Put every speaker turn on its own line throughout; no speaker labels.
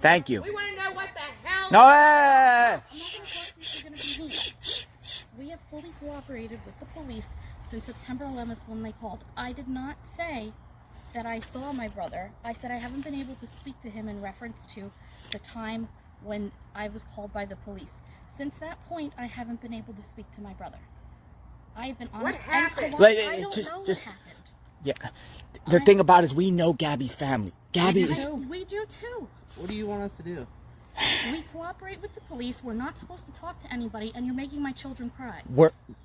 Thank you.
We want to know what the hell.
No,
We have fully cooperated with the police since September 11th when they called. I did not say that I saw my brother. I said I haven't been able to speak to him in reference to the time when I was called by the police. Since that point, I haven't been able to speak to my brother. I have been honest and polite. I don't know what happened.
Yeah. The thing about it is we know Gabby's family. Gabby is...
We do too.
What do you want us to do?
We cooperate with the police. We're not supposed to talk to anybody, and you're making my children cry.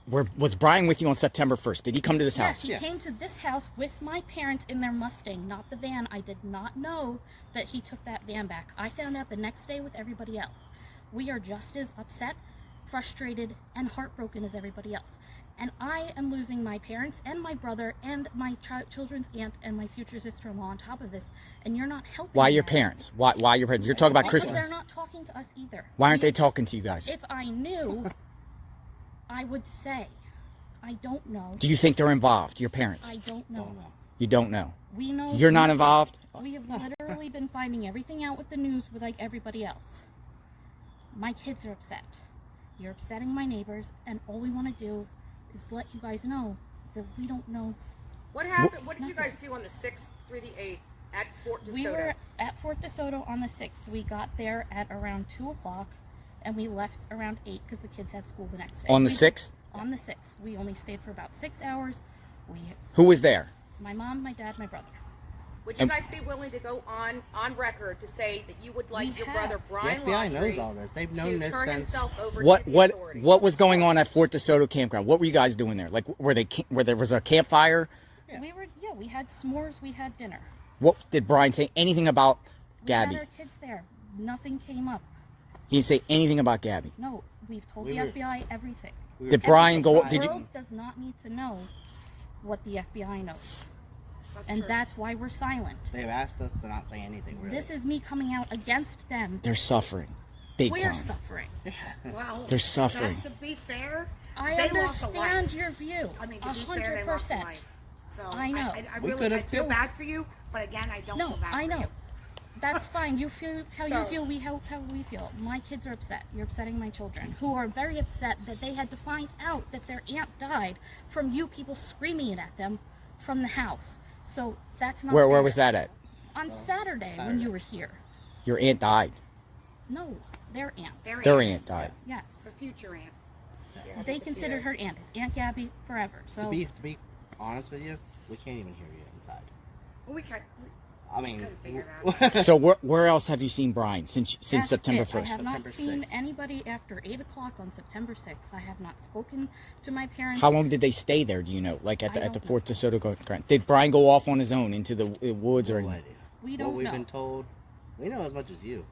Was Brian with you on September 1st? Did he come to this house?
Yes, he came to this house with my parents in their Mustang, not the van. I did not know that he took that van back. I found out the next day with everybody else. We are just as upset, frustrated, and heartbroken as everybody else. And I am losing my parents and my brother and my children's aunt and my future sister-in-law on top of this, and you're not helping. Why
your parents? Why your parents? You're talking about Christmas.
Because they're not talking to us either.
Why aren't they talking to you guys?
If I knew, I would say. I don't know.
Do you think they're involved, your parents?
I don't know.
You don't know?
We know.
You're not involved?
We have literally been finding everything out with the news with like everybody else. My kids are upset. You're upsetting my neighbors, and all we want to do is let you guys know that we don't know.
What happened? What did you guys do on the 6th through the 8th at Fort DeSoto?
We were at Fort DeSoto on the 6th. We got there at around 2 o'clock, and we left around 8 because the kids had school the next day.
On the 6th?
On the 6th. We only stayed for about 6 hours.
Who was there?
My mom, my dad, my brother.
Would you guys be willing to go on record to say that you would like your brother Brian Laundrie
knows all this. They've known this
turn
since...
himself over to the authorities?
What was going on at Fort DeSoto campground? What were you guys doing there? Like, where there was a campfire?
Yeah. We had s'mores, we had dinner.
What did Brian say anything about Gabby?
We had our kids there. Nothing came up.
He didn't say anything about Gabby.
No, we've told the FBI everything.
Did Brian go?
The world does not need to know what the FBI knows. That's why we're silent.
They've asked us to not say anything, really.
This is me coming out against them.
They're suffering. Big
We're
time.
suffering.
Well,
they're suffering.
To be fair,
I understand your view.
I mean, to be fair, they lost a
100%.
life. So
I know.
I feel bad for you, but again, I don't feel bad for you.
No, I know. That's fine. You feel how you feel. We how we feel. My kids are upset. You're upsetting my children, who are very upset that they had to find out that their aunt died from you people screaming it at them from the house. So that's not.
Where was that at?
On Saturday when you were here.
Your aunt died.
No, their aunt.
Their aunt died.
Yes.
The future aunt.
Yeah, they considered her aunt. It's Aunt Gabby forever. So
to be honest with you, we can't even hear you inside.
Well, we can't.
I mean,
so where else have you seen Brian since September 1st?
I have not seen anybody after 8 o'clock on September 6th. I have not spoken to my parents.
How long did they stay there? Do you know? Like at the Fort DeSoto campground? Did Brian go off on his own into the woods or anything?
We don't know.
What we've been told, we know as much as you.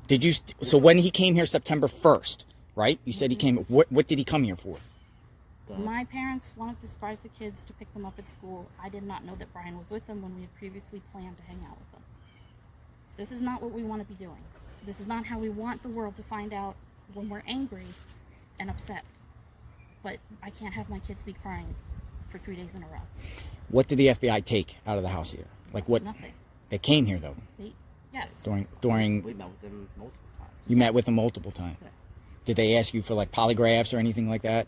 Did you? So when he came here September 1st, right? You said he came. What did he come here for?
My parents wanted to surprise the kids to pick them up at school. I did not know that Brian was with them when we had previously planned to hang out with them. This is not what we want to be doing. This is not how we want the world to find out when we're angry and upset. But I can't have my kids be crying for 3 days in a row.
What did the FBI take out of the house here? Like what?
Nothing.
They came here though.
Yes.
During. We met with them multiple times.
You met with them multiple times.
Yeah.
Did they ask you for like polygraphs or anything like that?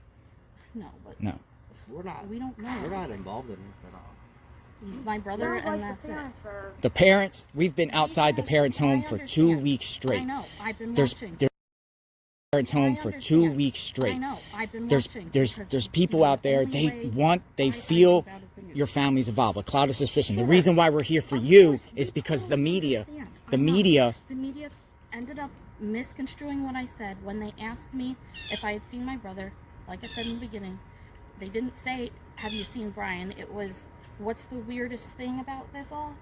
No, but
no.
We're not.
We don't know.
We're not involved in this at all.
He's my brother, and that's it.
The parents. We've been outside the parents' home for 2 weeks straight.
I know. I've been watching.
Parents' home for 2 weeks straight.
I know. I've been
watching. There's people out there. They feel your family's involved. A cloud of suspicion. The reason why we're here for you is because the media
ended up misconstruing what I said when they asked me if I had seen my brother. Like I said in the beginning, they didn't say, "Have you seen Brian?" It was, "What's the weirdest thing about this all?"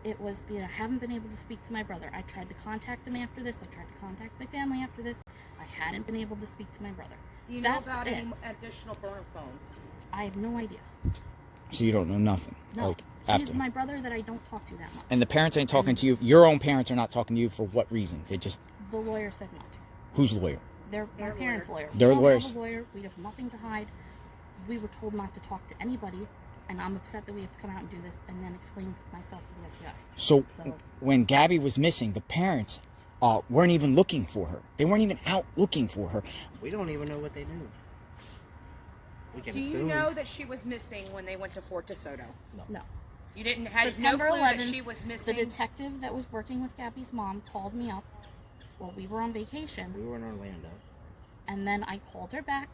It was, I haven't been able to speak to my brother. I tried to contact them after this. I tried to contact my family after this. I hadn't been able to speak to my brother.
Do you know about any additional burner phones?
I have no idea.
So you don't know nothing?
No. He's my brother that I don't talk to that much.
And the parents ain't talking to you? Your own parents are not talking to you for what reason? They just...
The lawyer said not to.
Whose lawyer?
Their parents' lawyer.
Their lawyers.
We have a lawyer. We have nothing to hide. We were told not to talk to anybody, and I'm upset that we have to come out and do this and then explain myself to the FBI.
So when Gabby was missing, the parents weren't even looking for her. They weren't even out looking for her.
We don't even know what they knew. We can
Do you
assume.
know that she was missing when they went to Fort DeSoto?
No.
You didn't had no
September
clue that
11th,
she was missing.
The detective that was working with Gabby's mom called me up while we were on vacation.
We were in Orlando.
And then I called her back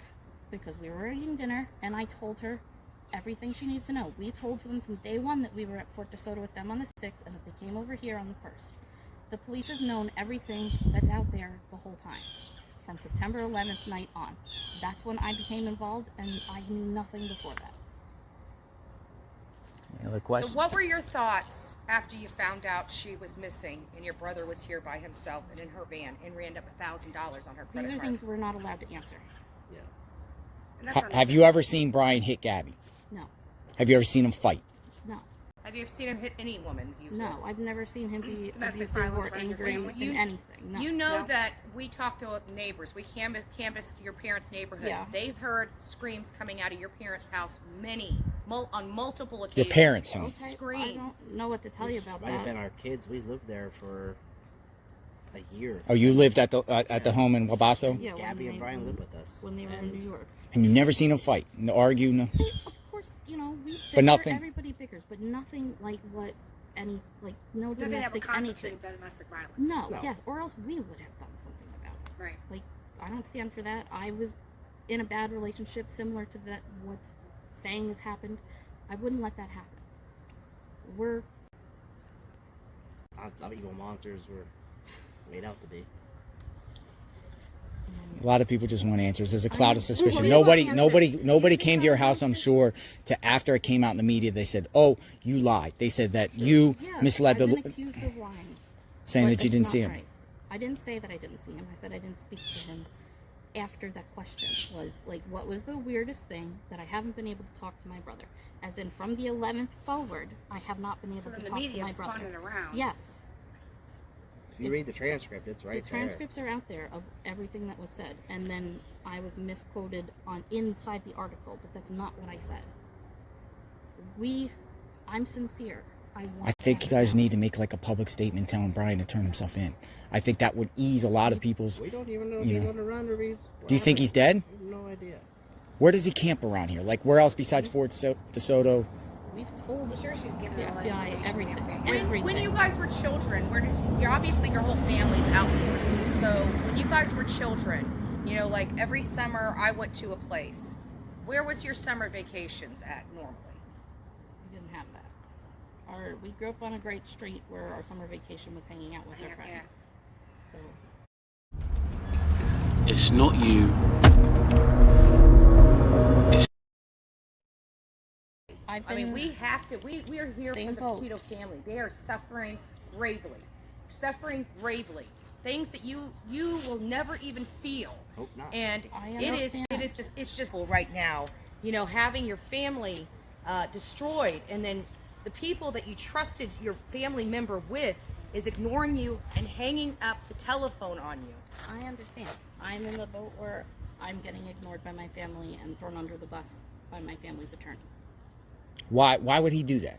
because we were eating dinner, and I told her everything she needs to know. We told them from day one that we were at Fort DeSoto with them on the 6th and that they came over here on the 1st. The police has known everything that's out there the whole time, from September 11th night on. That's when I became involved, and I knew nothing before that.
Any other questions?
So what were your thoughts after you found out she was missing and your brother was here by himself and in her van and ran up $1,000 on her credit
These are
card?
things we're not allowed to answer.
Yeah.
Have you ever seen Brian hit Gabby?
No.
Have you ever seen him fight?
No.
Have you ever seen him hit any woman?
No, I've never seen him be
Domestic
abusive
violence
or
running your
angry
family?
in anything. No.
You know
No.
that we talked to neighbors. We canvassed your parents' neighborhood.
Yeah.
They've heard screams coming out of your parents' house on multiple
Your
occasions.
parents' home.
Okay, I
Screams.
don't know what to tell you about
Might have
that.
been our kids. We lived there for a year.
Oh, you lived at the home in Wabasso?
Yeah,
Gabby
when
and
they-
Brian lived with us.
when they were in
And
New York.
And you never seen them fight? No argue? No.
They, of course, you know, we bicker,
But nothing-
everybody bickers, but nothing like what any, like, no
Nothing that would
domestic anything.
constitute domestic violence.
No,
No.
yes, or else we would have done something about it.
Right.
Like, I don't stand for that. I was in a bad relationship similar to that, what's saying has happened. I wouldn't let that happen. We're,
Our evil monsters were made out to be.
A lot of people just want answers. There's a cloud of suspicion.
we want
Nobody
answers.
came to your house, I'm sure, to after it came out in the media, they said, oh, you lied. They said that you
yeah,
misled
I've been
the,
accused of lying.
saying
But
that you
it's
didn't
not
see him.
right. I didn't say that I didn't see him. I said I didn't speak to him after that question. Was like, what was the weirdest thing that I haven't been able to talk to my brother? As in, from the 11th forward, I have not been able
So
to
then the
talk to
media
my
spun
brother.
it around.
Yes,
If you read the transcript, it's right
the transcripts are out there of everything that was said, and then I was misquoted on inside the article, but that's not what I said. I'm sincere. I
think you guys need to make like a public statement telling Brian to turn himself in. I think that would ease a lot of people's.
there. We don't even know if
You
he's
know.
on the run or he's.
Do you think he's dead?
We have no idea.
Where does he camp around here? Like where else besides Fort DeSoto?
We've told
I'm sure she's giving
the
all that
FBI
information.
everything.
Yeah.
When you guys were children, where did you're obviously your whole family's outdoorsy. So when you guys were children, you know, like every summer I went to a place. Where was your summer vacations at normally?
We didn't have that. We grew up on a great street where our summer vacation was hanging out with our
Yeah.
friends. So
It's not you. It's
I've
I
been.
mean, we have to. We are here
Same
for the
boat.
Petito family. They are suffering gravely, things that you will never even feel.
Hope not.
And
I
it's just right now, you know, having your family destroyed, and then the people that you trusted your family member with is ignoring you and hanging up the telephone on you.
I understand. I'm in the boat where I'm getting ignored by my family and thrown under the bus by my family's attorney.
Why would he do that?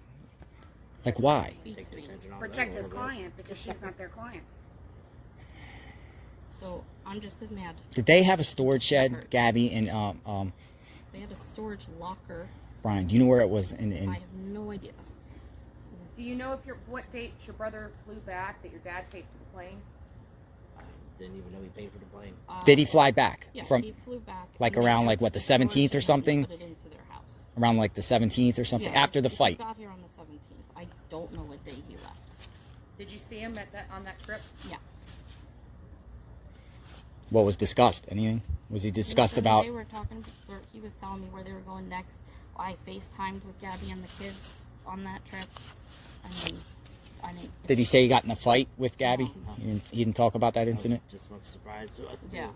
Like why?
Beats
Take the
me.
attention off
Protect
that a
his
little bit.
client because she's not their client.
So I'm just as mad.
Did they have a storage shed, Gabby and
They had a storage locker.
Brian? Do you know where it was?
I have no idea.
Do you know what date your brother flew back, that your dad paid for the plane?
I didn't even know he paid for the plane.
Did he fly back
Yes,
from
he flew back.
like
and they
around,
emptied
like, what, the
the storage
17th or
shed and
something?
Put it into their house.
around like the 17th or something
Yeah,
after the
he
fight?
got here on the 17th. I don't know what day he left.
Did you see him on that trip?
Yes.
What was discussed? Anything? Was he discussed
Nothing.
about?
They were talking. He was telling me where they were going next. I FaceTimed with Gabby and the kids on that trip. I didn't.
Did he say he got in a fight with Gabby?
No.
He didn't talk about that incident?
Just was a surprise to us too.
Yeah.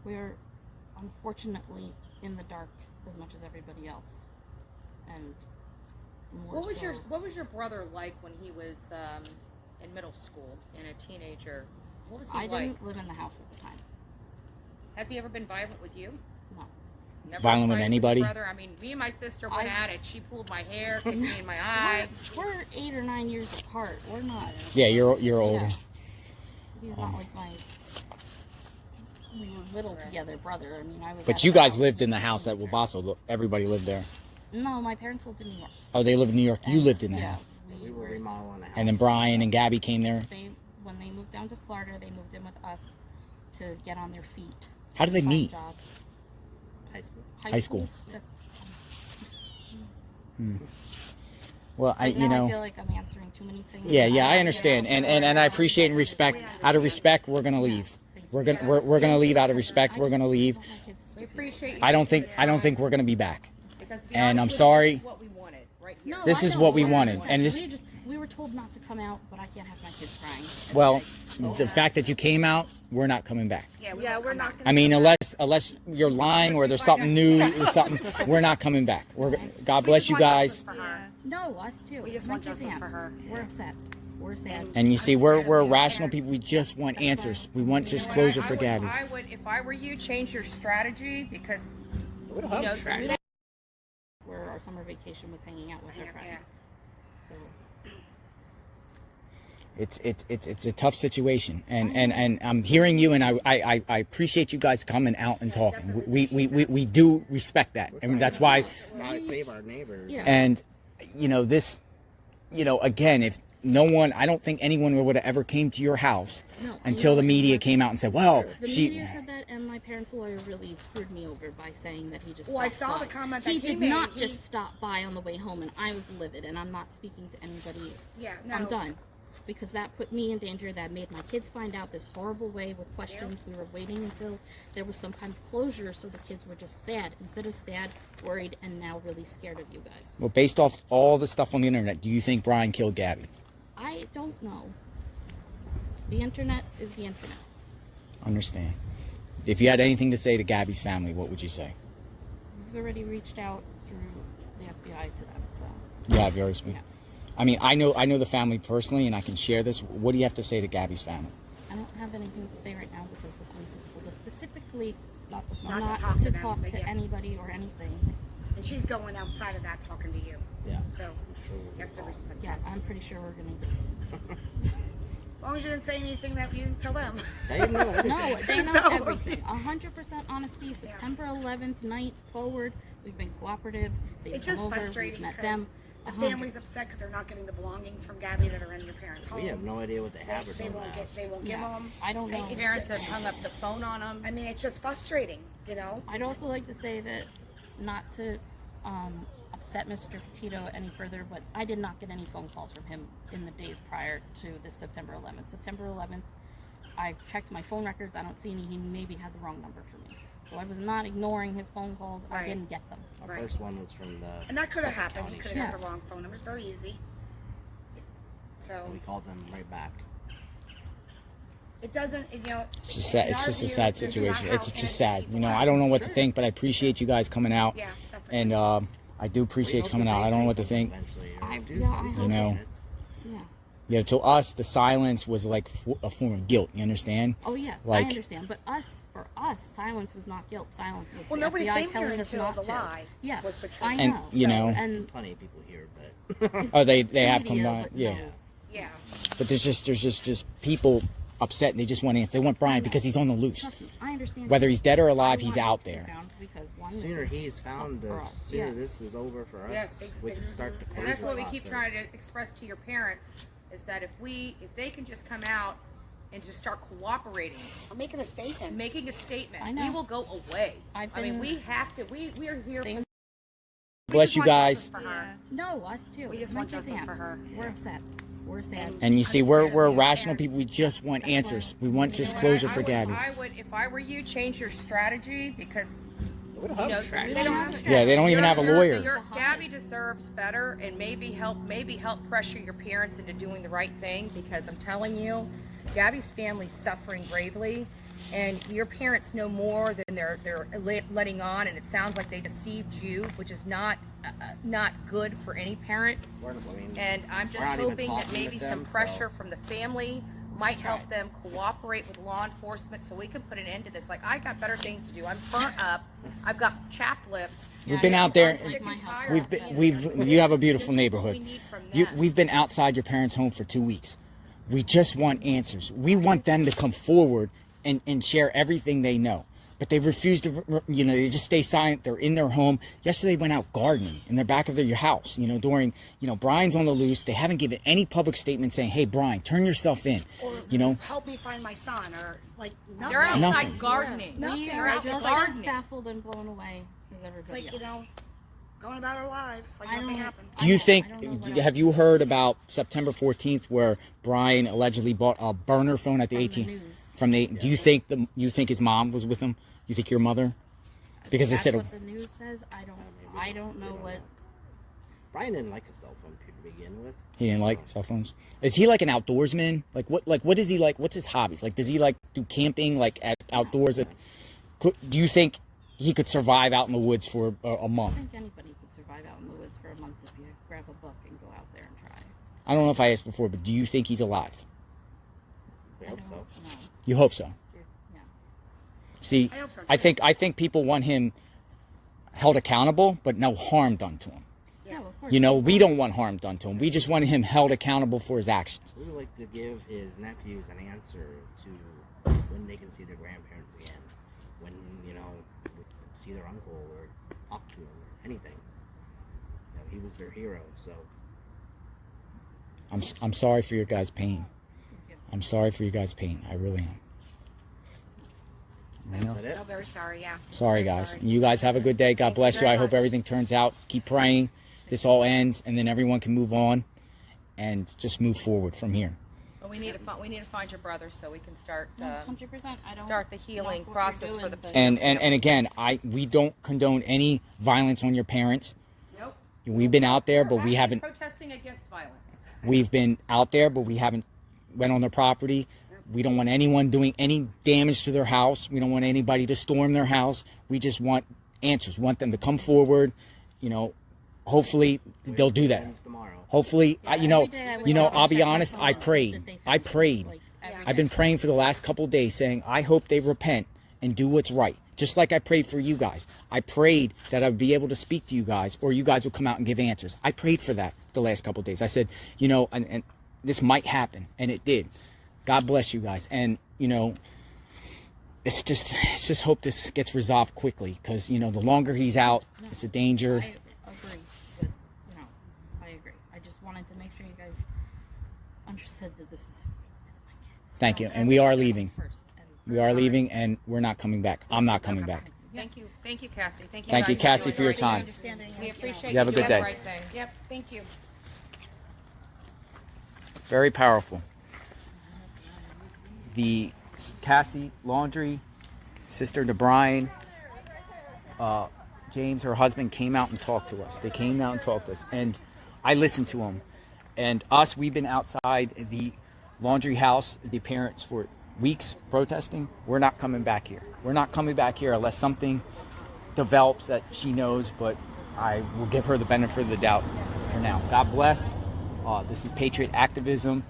We're unfortunately in the dark as much as everybody else, and more
What was
so.
your brother like when he was in middle school and a teenager? What was he
I
like?
didn't live in the house at the time.
Has he ever been violent with you?
No.
Never
Violent with
fight
anybody?
your brother? I mean, me and my sister went at it. She pulled my hair, kicked me in my eye.
We're 8 or 9 years apart. We're not.
Yeah, you're older.
Yeah. He's not like my. We were little together, brother. I mean, I was.
But you guys lived in the house at Wabasso. Everybody lived there.
No, my parents lived in New York.
Oh, they lived in New York. You lived in the
Yeah,
house.
We were remodeling a house.
And then Brian and Gabby came there.
When they moved down to Florida, they moved in with us to get on their feet.
How did they
find
meet?
jobs.
High school.
That's,
Well,
I feel like I'm answering too many things.
Yeah, I understand, and I appreciate and respect. Out of respect, we're gonna leave. We're gonna leave out of respect. We're gonna leave.
We appreciate you.
I don't think we're gonna be back.
Because to be
And
honest
I'm
with you,
sorry.
This is what we wanted right here.
No,
This
I
is
know
what we
what
wanted, and this.
we were told not to come out, but I can't have my kids crying.
Well, the fact that you came out, we're not coming back.
Yeah, we're not.
I mean, unless you're lying or there's something new, something, we're not coming back. God bless you guys.
No, us too.
We just
My
want
kids
justice
can't.
for her.
We're upset. We're sad.
And you see, we're rational people. We just want answers. We want just closure for Gabby.
I would, if I were you, change your strategy because you know,
Where our summer vacation was hanging out with our friends. So
It's a tough situation, and I'm hearing you, and I appreciate you guys coming out and talking. We do respect that, and that's why.
Save our neighbors.
Yeah.
And this, again, if no one, I don't think anyone would have ever came to your house until the media came out and said, "Well,
the media said that, and my parents' lawyer really screwed me over by saying that he just.
Well, I
stopped
saw
by.
the comment that
he
he
did
made.
not just stop by on the way home, and I was livid, and I'm not speaking to anybody.
Yeah, no.
I'm done. Because that put me in danger. That made my kids find out this horrible way with questions. We were waiting until there was some kind of closure, so the kids were just sad. Instead of sad, worried, and now really scared of you guys.
Well, based off all the stuff on the internet, do you think Brian killed Gabby?
I don't know. The internet is the internet.
Understand. If you had anything to say to Gabby's family, what would you say?
We've already reached out through the FBI to them, so.
You have yours.
Yeah.
I mean, I know the family personally, and I can share this. What do you have to say to Gabby's family?
I don't have anything to say right now because the police has told us specifically
Not
not
to talk to them, but
to
yeah.
anybody or anything.
And she's going outside of that talking to you.
Yeah.
So you have to respect
Yeah,
that.
I'm pretty sure we're gonna.
As long as you didn't say anything that you didn't tell them.
They know everything.
No, they know
So-
everything. 100% honesty. September 11th night forward, we've been cooperative. They've
It's
come
just
over.
frustrating
We've met
because
them.
the family's upset because they're not getting the belongings from Gabby that are in your parents' home.
We have no idea what they have or
They
don't
won't
have.
get. They won't give
Yeah,
them.
I don't know.
It's
parents
just-
have hung up the phone on them.
I mean, it's just frustrating, you know.
I'd also like to say that not to upset Mr. Petito any further, but I did not get any phone calls from him in the days prior to this September 11th. September 11th, I checked my phone records. I don't see any. He maybe had the wrong number for me. So I was not ignoring his phone calls. I
Right.
didn't get them.
Our
Right.
first one was from the.
And that could have
Suffolk
happened. He
County.
could have
Yeah.
got the wrong phone number. It's very easy. So
We called them right back.
it doesn't, you know.
It's just sad. It's
in our
just a
view,
sad
this is
situation.
not
It's
how
just
innocent
sad.
people
You know,
act.
I don't know what to think, but I appreciate you guys coming out,
Yeah, definitely.
and I do appreciate you coming out. I don't know what to think.
I
You know.
Yeah.
Yeah, to us, the silence was like a form of guilt. You understand?
Oh yes,
Like-
I understand. But for us, silence was not guilt. Silence was
Well,
the
nobody
FBI
came here
telling us
until
not
the
to.
lie
Yes,
was portrayed.
I
And,
know.
you know-
and
Plenty of people here, but
Oh, they have come
media,
by.
but
Yeah.
no.
Yeah.
But there's just people upset, and they just want answers. They want Brian because he's on the loose.
Trust me, I understand.
Whether he's dead or alive,
I
he's
want
out
it to be
there.
found Because one,
the
this
sooner
is-
he's found,
sucks for
the
us.
sooner
Yeah.
this is over for us.
Yes.
We can start the
And that's what we
closure
keep trying
process.
to express to your parents is that if they can just come out and just start cooperating,
I'm making a statement.
making a statement,
I know.
we will go away.
I've
I mean,
been-
we have to. We are here.
Same.
Bless you
want
guys.
justice for her.
No, us too.
We just
My
want
kids
justice
can't.
for her.
We're upset. We're sad.
And you see, we're rational people. We just want answers. We want just closure for Gabby.
I would, if I were you, change your strategy because you know,
strategy.
they don't have a strategy.
Yeah, they don't even have a lawyer.
Gabby deserves better, and maybe help pressure your parents into doing the right thing. Because I'm telling you, Gabby's family's suffering gravely, and your parents know more than they're letting on. And it sounds like they deceived you, which is not good for any parent. And I'm just
we're not even
hoping that
talking
maybe
with
some
them,
pressure
so-
from the family might help them cooperate with law enforcement so we can put an end to this. Like, I got better things to do. I'm burnt up. I've got chapped lips.
We've been out there.
I'm sick and tired
We've
of being
been, you have a
this.
beautiful
This is what we
neighborhood.
need from them.
We've been outside your parents' home for 2 weeks. We just want answers. We want them to come forward and share everything they know. But they refuse to, they just stay silent. They're in their home. Yesterday they went out gardening in the back of their house, during, Brian's on the loose. They haven't given any public statement saying, hey, Brian, turn yourself in,
Or help me find my son, or like nothing.
They're outside
Nothing.
gardening.
Nothing.
We
They're
are
out
just
gardening.
as baffled and blown away as everybody
It's like,
else.
going about our lives like
I
nothing
don't-
happened.
Do you think,
I don't know what
have you heard about September 14th where Brian allegedly bought a burner phone at the
From the
18th?
news.
Do you think his mom was with him? You think your mother? Because they
That's
said,
what the news says. I don't know what.
Brian didn't like a cell phone to begin with.
he didn't like cell phones. Is he like an outdoorsman? What is he like? What's his hobbies? Like, does he like do camping, like at outdoors? Do you think he could survive out in the woods for a
I
month?
think anybody could survive out in the woods for a month if you grab a book and go out there and try.
I don't know if I asked before, but do you think he's alive?
We hope so.
No.
You hope so.
Yeah.
See,
I hope so, too.
I think people want him held accountable, but no harm done to him.
Yeah, of course.
We don't want harm done to him. We just want him held accountable for his actions.
We would like to give his nephews an answer to when they can see their grandparents again, when see their uncle or talk to him or anything. He was their hero, so
I'm sorry for your guys' pain. I'm sorry for you guys' pain. I really am. Anything else?
that's it.
I'm very sorry, yeah.
Sorry,
Very
guys.
sorry.
You guys have a good day. God
Thank you
bless you.
very
I hope
much.
everything turns out. Keep praying. This all ends, and then everyone can move on and just move forward from here.
But we need to find your brother so we can start
100%. I don't
start the healing
knock what
process
you're
for the
doing, but-
And again, we don't condone any violence on your parents.
Nope.
We've been out there, but
We're
we
actually
haven't.
protesting against violence.
We've been out there, but we haven't went on their property. We don't want anyone doing any damage to their house. We don't want anybody to storm their house. We just want answers. We want them to come forward. Hopefully they'll do that.
Ends tomorrow.
Hopefully,
Every day I wake up
I'll
and
be
check my
honest.
phone
I
that
prayed.
they
I
found it,
prayed.
like, every
I've been
day.
praying for the last couple of days, saying I hope they repent and do what's right. Just like I prayed for you guys. I prayed that I would be able to speak to you guys, or you guys would come out and give answers. I prayed for that the last couple of days. I said, and this might happen, and it did. God bless you guys, and it's just hope this gets resolved quickly, because the longer he's out, it's a danger.
I agree with, I agree. I just wanted to make sure you guys understood that it's my kids.
Thank you, and we are leaving.
First, and
We are leaving, and we're not coming back. I'm not coming back.
Thank you, Cassie. Thank you.
Thank you,
guys
Cassie, for your
doing
time.
understanding.
We appreciate
You have a good
doing
day.
the right thing.
Yep, thank you.
Very powerful. The Cassie Laundrie, sister to Brian, James, her husband, came out and talked to us. They came out and talked to us, and I listened to them. And we've been outside the laundry house, the parents, for weeks protesting. We're not coming back here. We're not coming back here unless something develops that she knows, but I will give her the benefit of the doubt for now. God bless. This is patriot activism.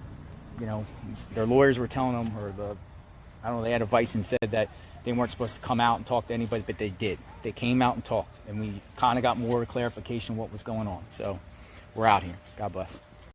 Their lawyers were telling them, they had advice and said that they weren't supposed to come out and talk to anybody, but they did. They came out and talked, and we kind of got more clarification of what was going on. So we're out here. God bless.